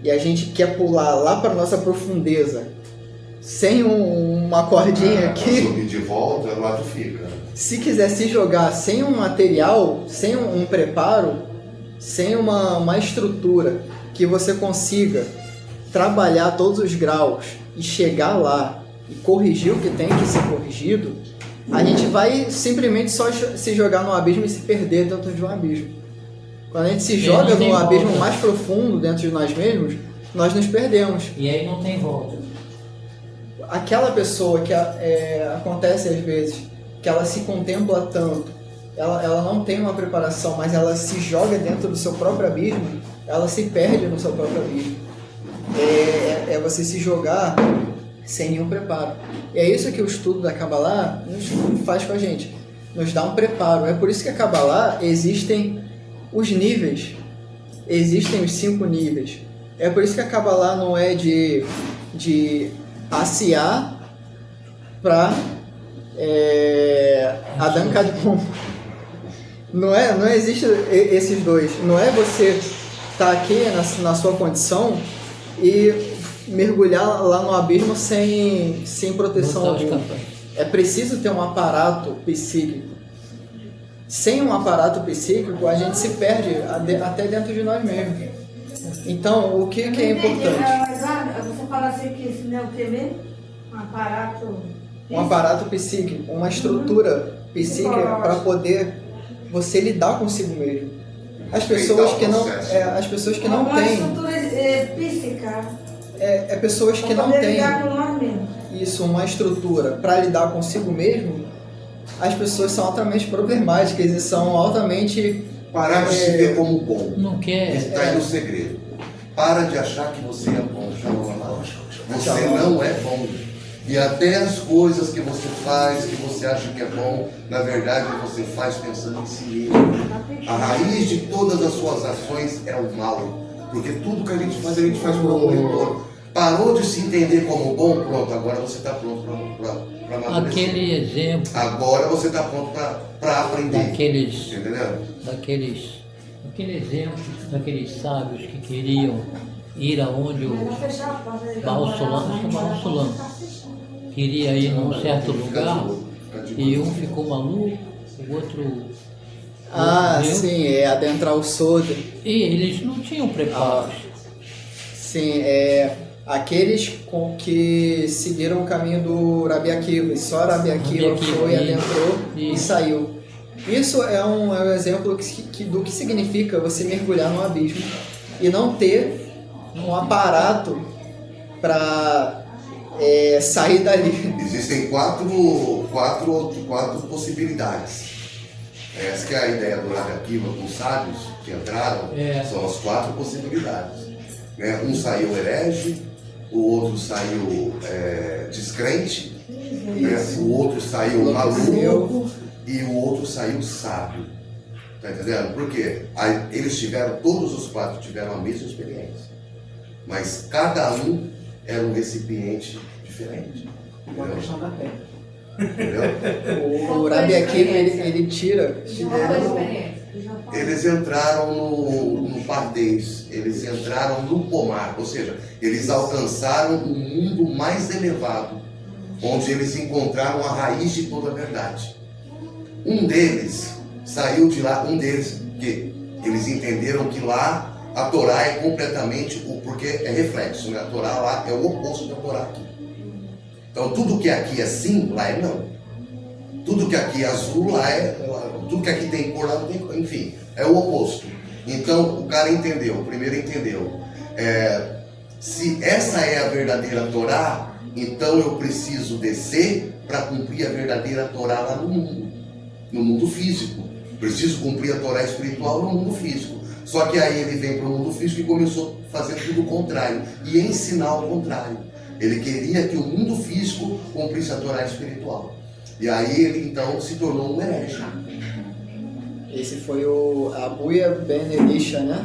e a gente quer pular lá para nossa profundeza sem uma cordinha aqui, Subir de volta, lá tu fica. se quiser se jogar sem um material, sem um preparo, sem uma estrutura que você consiga trabalhar todos os graus e chegar lá e corrigir o que tem que ser corrigido, a gente vai simplesmente só se jogar no abismo e se perder dentro de um abismo. Quando a gente se joga não tem no abismo volta. mais profundo dentro de nós mesmos, nós nos perdemos. E aí não tem volta. Aquela pessoa que acontece às vezes, que ela se contempla tanto, ela não tem uma preparação, mas ela se joga dentro do seu próprio abismo, ela se perde no seu próprio abismo. É você se jogar sem nenhum preparo. E é isso que o estudo da Kabbalah nos faz com a gente, nos dá um preparo. É por isso que a Kabbalah existem os níveis, existem os 5 níveis. É por isso que a Kabbalah não é de ACA para Adam Kadmon. Não existe esses dois. Não é você estar aqui na sua condição e mergulhar lá no abismo sem proteção Não tá alguma. escapando. É preciso ter um aparato psíquico. Sem um aparato psíquico, a gente se perde até dentro de nós mesmos. Então, o que é importante? Você fala assim que isso não é o que mesmo? Um aparato. Um aparato psíquico, uma estrutura psíquica para poder você lidar consigo mesmo. As pessoas que não Uma têm, estrutura psíquica. pessoas que não Pra poder têm lidar com nós mesmos. isso, uma estrutura para lidar consigo mesmo, as pessoas são altamente problemáticas e são altamente Parar de se ver como bom. Não quer. Está aí o segredo. Para de achar que você é bom. Você não é bom. E até as coisas que você faz, que você acha que é bom, na verdade você faz pensando em si mesmo. A raiz de todas as suas ações é o mal. Porque tudo que a gente faz por amor e todo. Parou de se entender como bom, pronto, agora você está pronto para amadurecer. Aquele exemplo. Agora você está pronto para aprender. Aquele exemplo daqueles sábios que queriam ir aonde o Barro Solano queria ir num certo lugar e um ficou maluco, o outro. Sim, adentrar o Sodre. E eles não tinham preparo. Sim, aqueles que seguiram o caminho do Rabi Akiva, e só Rabi Akiva foi, adentrou e saiu. Isso é um exemplo do que significa você mergulhar no abismo e não ter um aparato para sair dali. Existem quatro possibilidades. Essa que é a ideia do Rabi Akiva com os sábios que entraram, são as 4 possibilidades. Um saiu herege, o outro saiu descrente, o outro saiu maluco e o outro saiu sábio. Tá entendendo? Por quê? Todos os 4 tiveram a mesma experiência, mas cada um era um recipiente diferente. Uma questão da fé. Entendeu? O Rabi Akiva, ele tira. Eles entraram no Pardês, eles entraram no pomar, ou seja, eles alcançaram um mundo mais elevado, onde eles encontraram a raiz de toda a verdade. Um deles saiu de lá, que eles entenderam que lá a Torá é completamente, porque é reflexo, né? A Torá lá é o oposto da Torá aqui. Então tudo que aqui é sim, lá é não. Tudo que aqui é azul, lá tudo que aqui tem cor, lá não tem cor. Enfim, é o oposto. Então o cara entendeu, o primeiro entendeu. Se essa é a verdadeira Torá, então eu preciso descer para cumprir a verdadeira Torá lá no mundo físico. Preciso cumprir a Torá espiritual no mundo físico. Só que aí ele vem para o mundo físico e começou a fazer tudo o contrário e ensinar o contrário. Ele queria que o mundo físico cumprisse a Torá espiritual. E aí ele então se tornou um herege. Esse foi o Abuya Ben Elisha, né?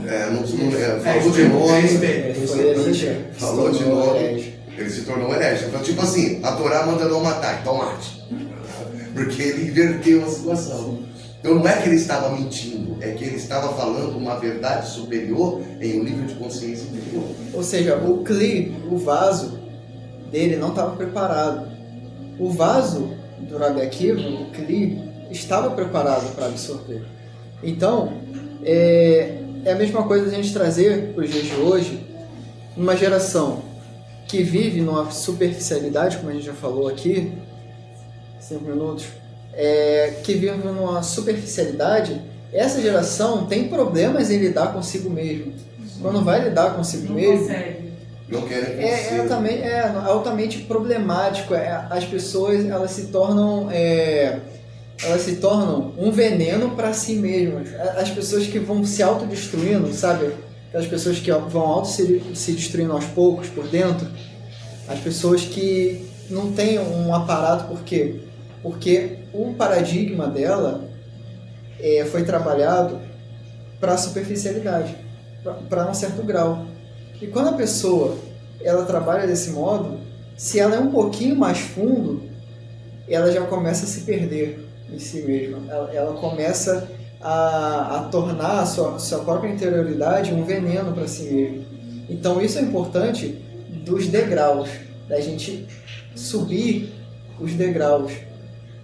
Falou de nome. Ele foi Elisha. Falou de nome. Ele se tornou um herege. Então, tipo assim, a Torá manda não matar, então mate. Porque ele inverteu a situação. Então não é que ele estava mentindo, é que ele estava falando uma verdade superior em um nível de consciência inferior. Ou seja, o Kli, o vaso dele não estava preparado. O vaso do Rabi Akiva, o Kli, estava preparado para absorver. Então, é a mesma coisa a gente trazer para os dias de hoje, uma geração que vive numa superficialidade, como a gente já falou aqui, 5 minutos, que vive numa superficialidade. Essa geração tem problemas em lidar consigo mesmo. Quando vai lidar consigo mesmo, não querem é altamente problemático. As pessoas elas se tornam um veneno para si mesmas. As pessoas que vão se autodestruindo, sabe? Aquelas pessoas que vão se destruindo aos poucos por dentro. As pessoas que não têm um aparato, por quê? Porque o paradigma dela foi trabalhado para a superficialidade, para um certo grau. E quando a pessoa ela trabalha desse modo, se ela é um pouquinho mais fundo, ela já começa a se perder em si mesma. Ela começa a tornar a sua própria interioridade um veneno para si mesma. Então isso é importante dos degraus, da gente subir os degraus.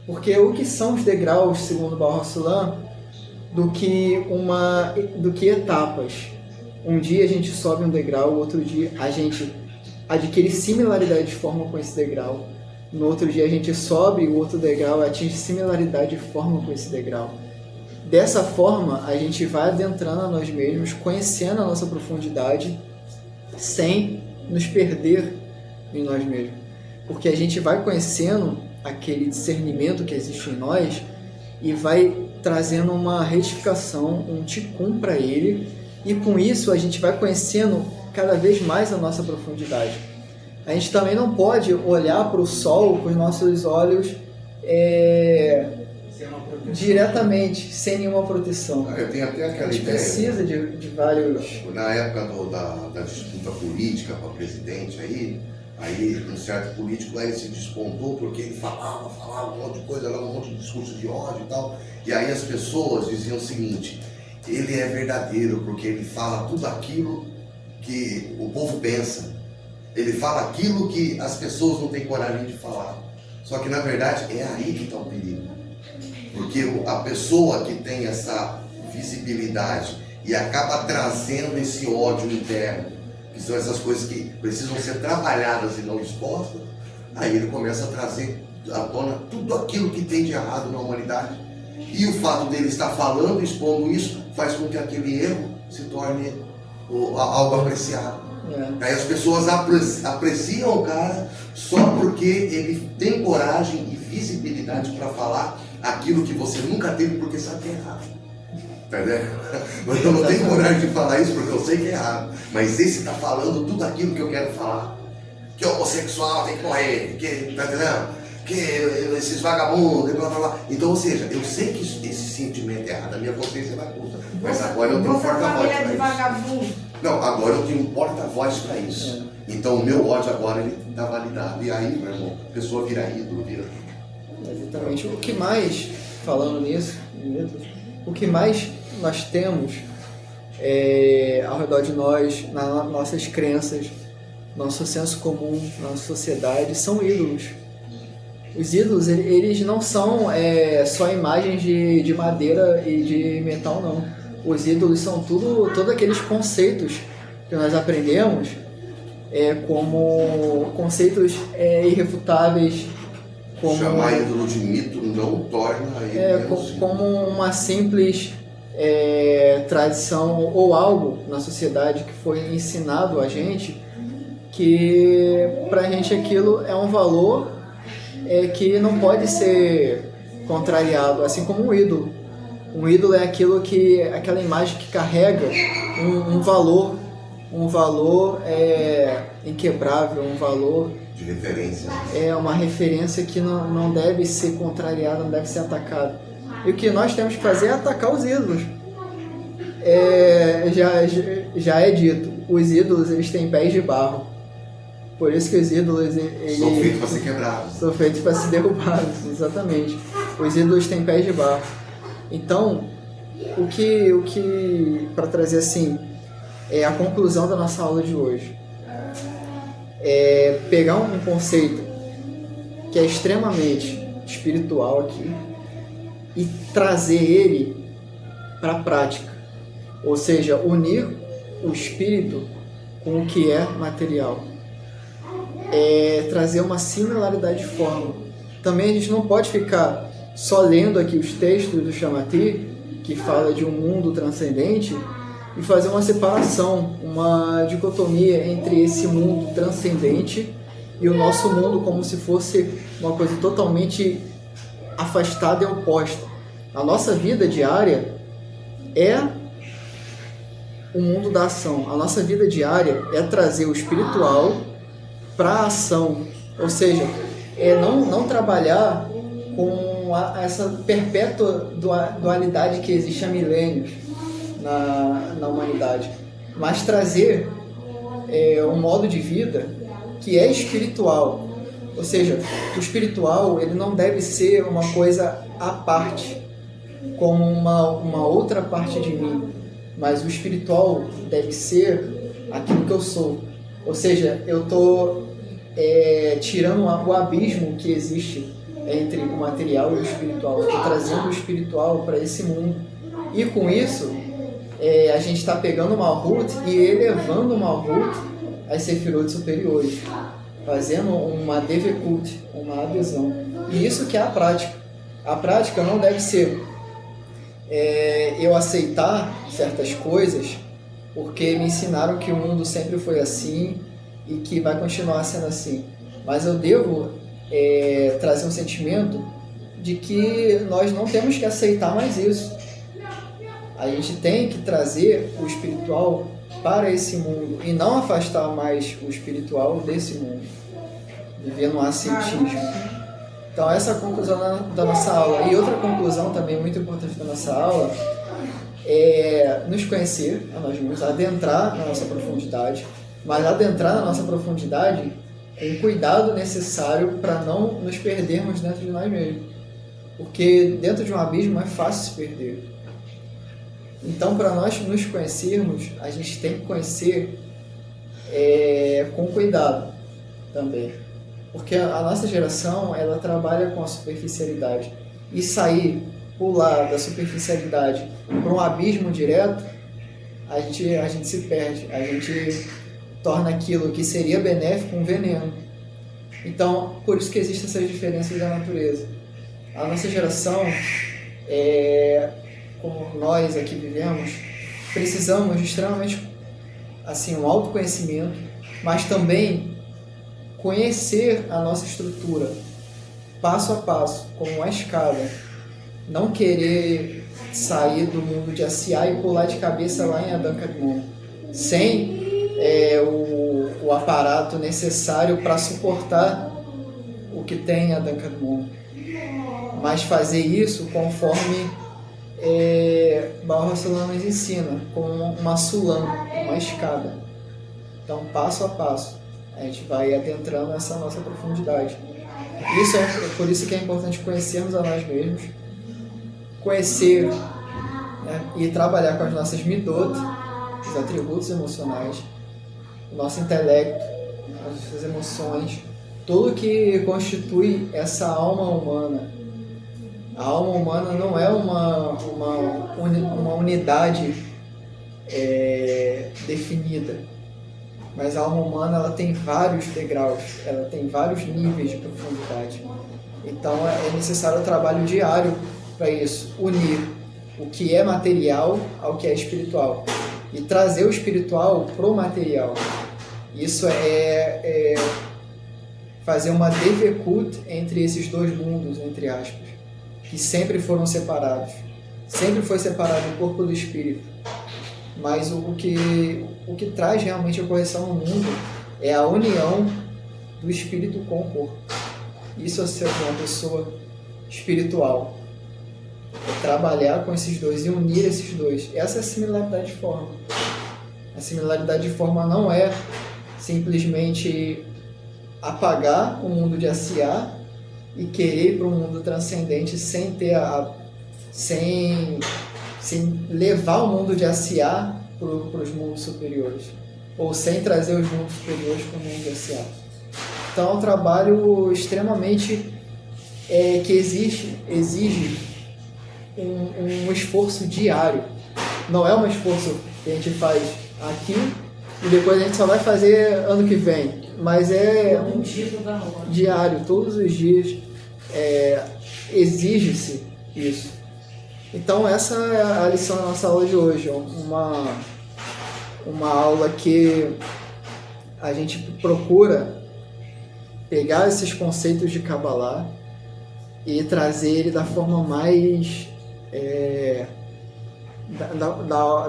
Porque o que são os degraus, segundo Baruch HaSulam, do que etapas. Um dia a gente sobe um degrau, outro dia a gente adquire similaridade de forma com esse degrau. No outro dia a gente sobe o outro degrau e atinge similaridade de forma com esse degrau. Dessa forma, a gente vai adentrando a nós mesmos, conhecendo a nossa profundidade, sem nos perder em nós mesmos. Porque a gente vai conhecendo aquele discernimento que existe em nós e vai trazendo uma retificação, um tikkun para ele, e com isso a gente vai conhecendo cada vez mais a nossa profundidade. A gente também não pode olhar para o sol com os nossos olhos diretamente, sem nenhuma proteção. Eu tenho até aquela A gente ideia. precisa de vários... Na época da disputa política para presidente aí um certo político lá ele se despontou porque ele falava um monte de coisa, um monte de discurso de ódio e tal. E aí as pessoas diziam o seguinte: ele é verdadeiro porque ele fala tudo aquilo que o povo pensa. Ele fala aquilo que as pessoas não têm coragem de falar. Só que na verdade é aí que está o perigo. Porque a pessoa que tem essa visibilidade e acaba trazendo esse ódio interno, que são essas coisas que precisam ser trabalhadas e não expostas, aí ele começa a trazer à tona tudo aquilo que tem de errado na humanidade. E o fato dele estar falando, expondo isso, faz com que aquele erro se torne algo apreciado. Aí as pessoas apreciam o cara só porque ele tem coragem e visibilidade para falar aquilo que você nunca teve porque sabe que é errado. Entendeu? Mas eu não tenho coragem de falar isso porque eu sei que é errado. Mas esse está falando tudo aquilo que eu quero falar. Que homossexual tem que morrer, que, tá entendendo? Que esses vagabundos, blá blá blá. Então, ou seja, eu sei que esse sentimento é errado, a minha consciência vai contra. Mas agora eu tenho um porta-voz para isso. Vagabundo. Não, agora eu tenho um porta-voz para isso. Então o meu ódio agora ele está validado. E aí, meu irmão, a pessoa vira ídolo, vira. Exatamente. O que mais, falando nisso, o que mais nós temos ao redor de nós, nas nossas crenças, nosso senso comum, nossa sociedade, são ídolos. Os ídolos, eles não são só imagens de madeira e de metal, não. Os ídolos são todos aqueles conceitos que nós aprendemos como conceitos irrefutáveis. Chamar ídolo de mito não torna ele como uma simples tradição ou algo na sociedade que foi ensinado a gente, que pra gente aquilo é um valor que não pode ser contrariado, assim como um ídolo. Um ídolo é aquela imagem que carrega um valor inquebrável, um valor de referência. É uma referência que não deve ser contrariada, não deve ser atacada. E o que nós temos que fazer é atacar os ídolos. Já é dito, os ídolos eles têm pés de barro. Por isso que os ídolos são feitos para ser quebrados. São feitos para ser derrubados, exatamente. Os ídolos têm pés de barro. Então, o que para trazer assim a conclusão da nossa aula de hoje é pegar um conceito que é extremamente espiritual aqui e trazer ele para a prática, ou seja, unir o espírito com o que é material, trazer uma similaridade de forma. Também a gente não pode ficar só lendo aqui os textos do Shamatri, que fala de um mundo transcendente, e fazer uma separação, uma dicotomia entre esse mundo transcendente e o nosso mundo como se fosse uma coisa totalmente afastada e oposta. A nossa vida diária é o mundo da ação. A nossa vida diária é trazer o espiritual para a ação, ou seja, não trabalhar com essa perpétua dualidade que existe há milênios na humanidade, mas trazer um modo de vida que é espiritual. Ou seja, o espiritual ele não deve ser uma coisa à parte, como uma outra parte de mim, mas o espiritual deve ser aquilo que eu sou. Ou seja, eu estou tirando o abismo que existe entre o material e o espiritual. Eu estou trazendo o espiritual para esse mundo. E com isso, a gente está pegando o Malhut e elevando o Malhut às Sefirot superiores, fazendo uma Devekut, uma adesão. E isso que é a prática. A prática não deve ser eu aceitar certas coisas porque me ensinaram que o mundo sempre foi assim e que vai continuar sendo assim. Mas eu devo trazer um sentimento de que nós não temos que aceitar mais isso. A gente tem que trazer o espiritual para esse mundo e não afastar mais o espiritual desse mundo, viver no ascetismo. Então essa é a conclusão da nossa aula. E outra conclusão também muito importante da nossa aula é nos conhecer a nós mesmos, adentrar na nossa profundidade, mas adentrar na nossa profundidade com o cuidado necessário para não nos perdermos dentro de nós mesmos. Porque dentro de um abismo é fácil se perder. Então, para nós nos conhecermos, a gente tem que conhecer com cuidado também. Porque a nossa geração, ela trabalha com a superficialidade. E pular da superficialidade para um abismo direto, a gente se perde. A gente torna aquilo que seria benéfico um veneno. Então, por isso que existem essas diferenças da natureza. A nossa geração, como nós aqui vivemos, precisamos de extremamente assim, um autoconhecimento, mas também conhecer a nossa estrutura, passo a passo, como uma escada. Não querer sair do mundo de Asiá e pular de cabeça lá em Adão Kadmon, sem o aparato necessário para suportar o que tem Adão Kadmon, mas fazer isso conforme Baal HaSulam nos ensina, como uma sulam, uma escada. Então, passo a passo, a gente vai adentrando essa nossa profundidade. Por isso que é importante conhecermos a nós mesmos, conhecer, né, e trabalhar com as nossas midot, os atributos emocionais, o nosso intelecto, as nossas emoções, tudo que constitui essa alma humana. A alma humana não é uma unidade definida, mas a alma humana ela tem vários degraus, ela tem vários níveis de profundidade. Então é necessário um trabalho diário para isso, unir o que é material ao que é espiritual e trazer o espiritual pro material. Isso é fazer uma devekut entre esses dois mundos, entre aspas, que sempre foram separados. Sempre foi separado o corpo do espírito. Mas o que traz realmente a correção no mundo é a união do espírito com o corpo. Isso é ser uma pessoa espiritual. É trabalhar com esses dois e unir esses dois. Essa é a similaridade de forma. A similaridade de forma não é simplesmente apagar o mundo de Asiá e querer ir para um mundo transcendente sem levar o mundo de Asiá para os mundos superiores, ou sem trazer os mundos superiores para o mundo de Asiá. Então é um trabalho extremamente que exige um esforço diário. Não é um esforço que a gente faz aqui e depois a gente só vai fazer ano que vem, mas é um diário, todos os dias exige-se isso. Então essa é a lição da nossa aula de hoje, uma aula que a gente procura pegar esses conceitos de Kabbalah e trazer ele da forma mais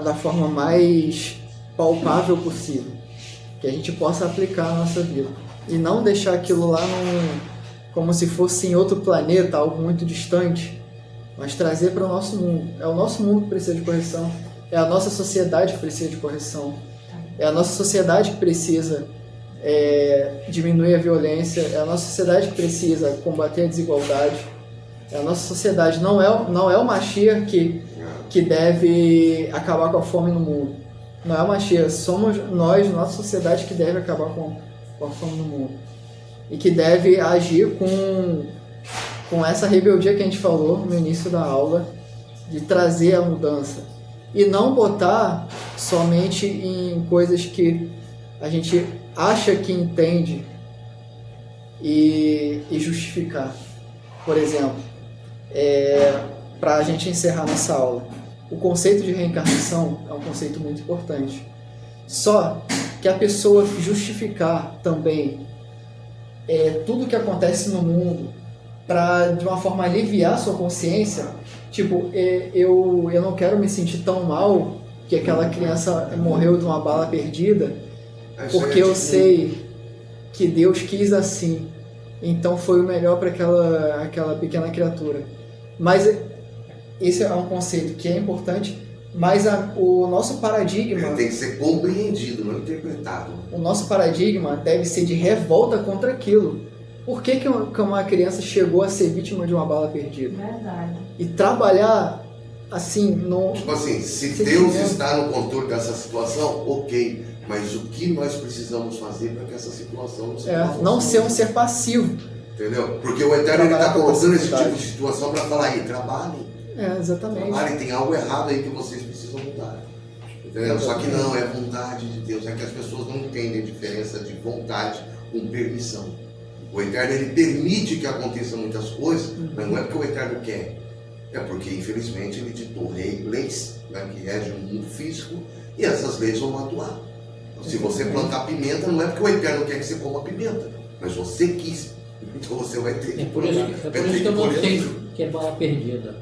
da forma mais palpável possível, que a gente possa aplicar na nossa vida e não deixar aquilo lá como se fosse em outro planeta, algo muito distante, mas trazer para o nosso mundo. É o nosso mundo que precisa de correção, é a nossa sociedade que precisa de correção, é a nossa sociedade que precisa diminuir a violência, é a nossa sociedade que precisa combater a desigualdade, é a nossa sociedade, não é o Mashiach que deve acabar com a fome no mundo, não é o Mashiach, somos nós, nossa sociedade, que deve acabar com a fome no mundo e que deve agir com essa rebeldia que a gente falou no início da aula, de trazer a mudança e não botar somente em coisas que a gente acha que entende e justificar. Por exemplo, para a gente encerrar nossa aula, o conceito de reencarnação é um conceito muito importante. Só que a pessoa justificar também tudo que acontece no mundo para, de uma forma, aliviar a sua consciência, tipo, eu não quero me sentir tão mal que aquela criança morreu de uma bala perdida, porque eu sei que Deus quis assim. então foi o melhor para aquela pequena criatura. Mas esse é um conceito que é importante, mas o nosso paradigma... Ele tem que ser compreendido, não interpretado. O nosso paradigma deve ser de revolta contra aquilo. Por que uma criança chegou a ser vítima de uma bala perdida? Verdade. E trabalhar assim, no... Tipo assim, se Deus está no controle dessa situação, ok. Mas o que nós precisamos fazer para que essa situação não seja não ser um ser passivo. Entendeu? Porque o Eterno está colocando esse tipo de situação para falar aí, trabalhem. Exatamente. Trabalhem, tem algo errado aí que vocês precisam mudar. Entendeu? Só que não, é vontade de Deus. É que as pessoas não entendem a diferença de vontade com permissão. O Eterno, ele permite que aconteçam muitas coisas, mas não é porque o Eterno quer. É porque, infelizmente, ele ditou leis, né, que regem o mundo físico, e essas leis vão atuar. Então, se você plantar pimenta, não é porque o Eterno quer que você coma pimenta, mas você quis. Então você vai ter que... É por isso que eu não sei que é bala perdida.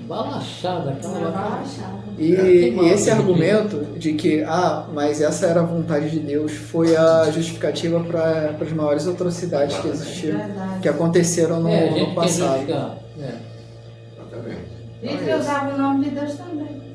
Bala achada, aquela bala achada. E esse argumento de que, mas essa era a vontade de Deus, foi a justificativa para as maiores atrocidades que existiram, que aconteceram no passado. Exatamente. E que usava o nome de Deus também.